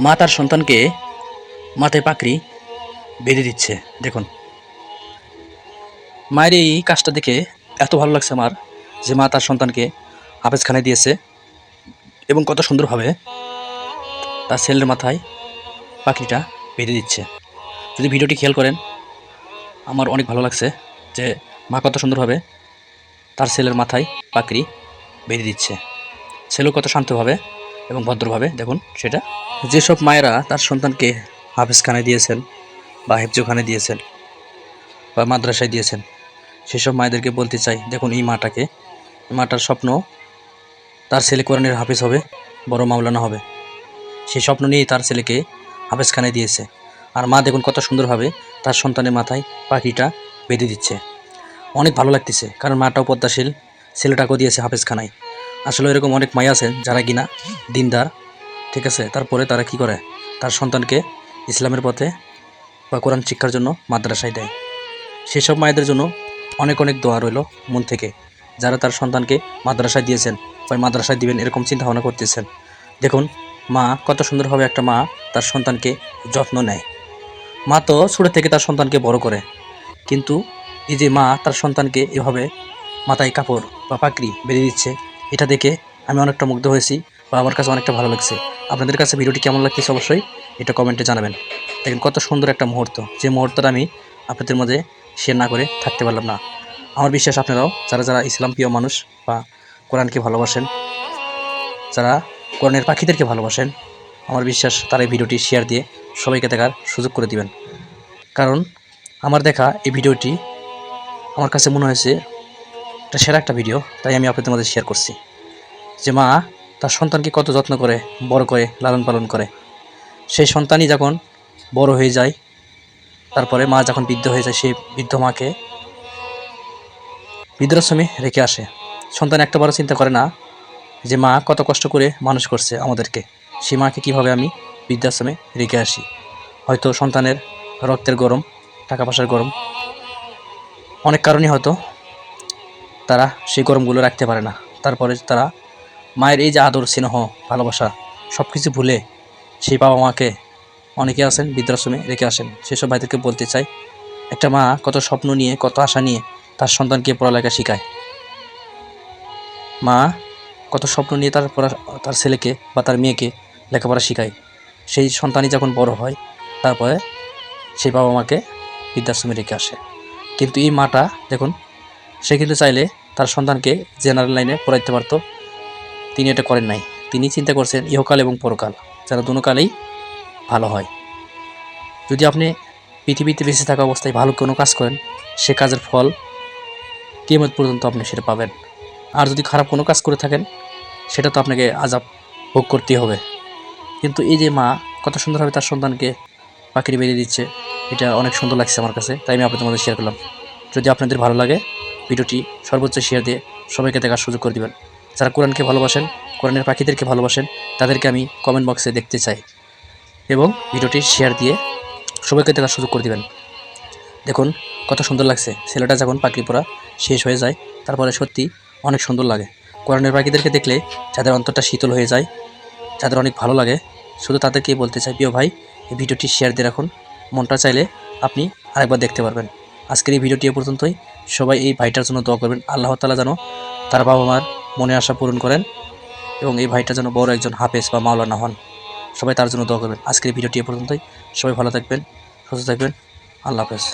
মা তার সন্তানকে মাথায় পাকড়ি বেঁধে দিচ্ছে। দেখুন, মায়ের এই কাজটা দেখে এত ভালো লাগছে আমার, যে মা তার সন্তানকে হাফেজখানায় দিয়েছে এবং কত সুন্দরভাবে তার ছেলের মাথায় পাখিটা বেঁধে দিচ্ছে। যদি ভিডিওটি খেয়াল করেন, আমার অনেক ভালো লাগছে যে মা কত সুন্দরভাবে তার ছেলের মাথায় পাকড়ি বেঁধে দিচ্ছে। ছেলেও কত শান্তভাবে এবং ভদ্রভাবে, দেখুন সেটা। যেসব মায়েরা তার সন্তানকে হাফেজখানায় দিয়েছেন বা হেফজোখানায় দিয়েছেন বা মাদ্রাসায় দিয়েছেন, সেসব মায়েদেরকে বলতে চাই, দেখুন এই মাটার স্বপ্ন তার ছেলে কোরআনের হাফেজ হবে, বড় মাওলানা হবে। সেই স্বপ্ন নিয়েই তার ছেলেকে হাফেজখানায় দিয়েছে। আর মা দেখুন কত সুন্দরভাবে তার সন্তানের মাথায় পাখিটা বেঁধে দিচ্ছে। অনেক ভালো লাগতেছে, কারণ মাটাও পদ্মাশীল, ছেলেটাকেও দিয়েছে হাফেজখানায়। আসলে এরকম অনেক মাই আছেন যারা কিনা দিনদার, ঠিক আছে, তারপরে তারা কি করে, তার সন্তানকে ইসলামের পথে বা কোরআন শিক্ষার জন্য মাদ্রাসায় দেয়। সেসব মায়েদের জন্য অনেক অনেক দোয়া রইল মন থেকে, যারা তার সন্তানকে মাদ্রাসায় দিয়েছেন বা মাদ্রাসায় দিবেন এরকম চিন্তা ভাবনা করতেছেন। দেখুন মা কত সুন্দরভাবে, একটা মা তার সন্তানকে যত্ন নেয়। মা তো ছোটো থেকে তার সন্তানকে বড় করে, কিন্তু এই যে মা তার সন্তানকে এভাবে মাথায় কাপড় বা পাকড়ি বেঁধে দিচ্ছে, এটা দেখে আমি অনেকটা মুগ্ধ হয়েছি বা আমার কাছে অনেকটা ভালো লাগছে। আপনাদের কাছে ভিডিওটি কেমন লাগতেছে অবশ্যই এটা কমেন্টে জানাবেন। দেখেন কত সুন্দর একটা মুহূর্ত, যে মুহূর্তটা আমি আপনাদের মধ্যে শেয়ার না করে থাকতে পারলাম না। আমার বিশ্বাস আপনারাও যারা যারা ইসলাম প্রিয় মানুষ বা কোরআনকে ভালোবাসেন, যারা কোরআনের পাখিদেরকে ভালোবাসেন, আমার বিশ্বাস তারা এই ভিডিওটি শেয়ার দিয়ে সবাইকে দেখার সুযোগ করে দিবেন। কারণ আমার দেখা এই ভিডিওটি আমার কাছে মনে হয়েছে এটা সেরা একটা ভিডিও, তাই আমি আপনাদের মধ্যে শেয়ার করছি। যে মা তার সন্তানকে কত যত্ন করে, বড় করে, লালন পালন করে। সেই সন্তানই যখন বড় হয়ে যায়, তারপরে মা যখন বৃদ্ধ হয়ে যায়, সেই বৃদ্ধ মাকে বৃদ্ধাশ্রমে রেখে আসে। সন্তান একটাবারও চিন্তা করে না যে মা কত কষ্ট করে মানুষ করছে আমাদেরকে, সেই মাকে কীভাবে আমি বৃদ্ধাশ্রমে রেখে আসি। হয়তো সন্তানের রক্তের গরম, টাকা পয়সার গরম, অনেক কারণেই হয়তো তারা সেই গরমগুলো রাখতে পারে না। তারপরে তারা মায়ের এই যে আদর, স্নেহ, ভালোবাসা সব কিছু ভুলে সেই বাবা মাকে, অনেকে আছেন বৃদ্ধাশ্রমে রেখে আসেন। সেসব ভাইদেরকে বলতে চাই, একটা মা কত স্বপ্ন নিয়ে, কত আশা নিয়ে তার সন্তানকে পড়ালেখা শেখায়। মা কত স্বপ্ন নিয়ে তার ছেলেকে বা তার মেয়েকে লেখাপড়া শেখায়। সেই সন্তানই যখন বড় হয়, তারপরে সেই বাবা মাকে বৃদ্ধাশ্রমে রেখে আসে। কিন্তু এই মাটা দেখুন, সে কিন্তু চাইলে তার সন্তানকে জেনারেল লাইনে পড়াইতে পারত, তিনি এটা করেন নাই। তিনি চিন্তা করছেন ইহকাল এবং পরকাল, যারা দুনো কালেই ভালো হয়। যদি আপনি পৃথিবীতে বেঁচে থাকা অবস্থায় ভালো কোনো কাজ করেন, সে কাজের ফল কিয়ামত পর্যন্ত আপনি সেটা পাবেন। আর যদি খারাপ কোনো কাজ করে থাকেন, সেটা তো আপনাকে আযাব ভোগ করতেই হবে। কিন্তু এই যে মা কত সুন্দরভাবে তার সন্তানকে পাখির বেরিয়ে দিচ্ছে, এটা অনেক সুন্দর লাগছে আমার কাছে, তাই আমি আপনাদের মধ্যে শেয়ার করলাম। যদি আপনাদের ভালো লাগে, ভিডিওটি সর্বোচ্চ শেয়ার দিয়ে সবাইকে দেখার সুযোগ করে দেবেন। যারা কোরআনকে ভালোবাসেন, কোরআনের পাখিদেরকে ভালোবাসেন, তাদেরকে আমি কমেন্ট বক্সে দেখতে চাই, এবং ভিডিওটি শেয়ার দিয়ে সবাইকে দেখার সুযোগ করে দেবেন। দেখুন কত সুন্দর লাগছে, ছেলেটা যখন পাখি পড়া শেষ হয়ে যায়, তারপরে সত্যি অনেক সুন্দর লাগে। কোরআনের পাখিদেরকে দেখলে যাদের অন্তরটা শীতল হয়ে যায়, যাদের অনেক ভালো লাগে, শুধু তাদেরকেই বলতে চাই, প্রিয় ভাই এই ভিডিওটি শেয়ার দিয়ে রাখুন। মনটা চাইলে আপনি আরেকবার দেখতে পারবেন। আজকের এই ভিডিওটি এ পর্যন্তই। সবাই এই ভাইটার জন্য দোয়া করবেন, আল্লাহ তাআলা যেন তার বাবা মার মনে আশা পূরণ করেন, এবং এই ভাইটা যেন বড় একজন হাফেজ বা মাওলানা হন। সবাই তার জন্য দোয়া করবেন। আজকের এই ভিডিওটি এ পর্যন্তই। সবাই ভালো থাকবেন, সুস্থ থাকবেন। আল্লাহ হাফেজ।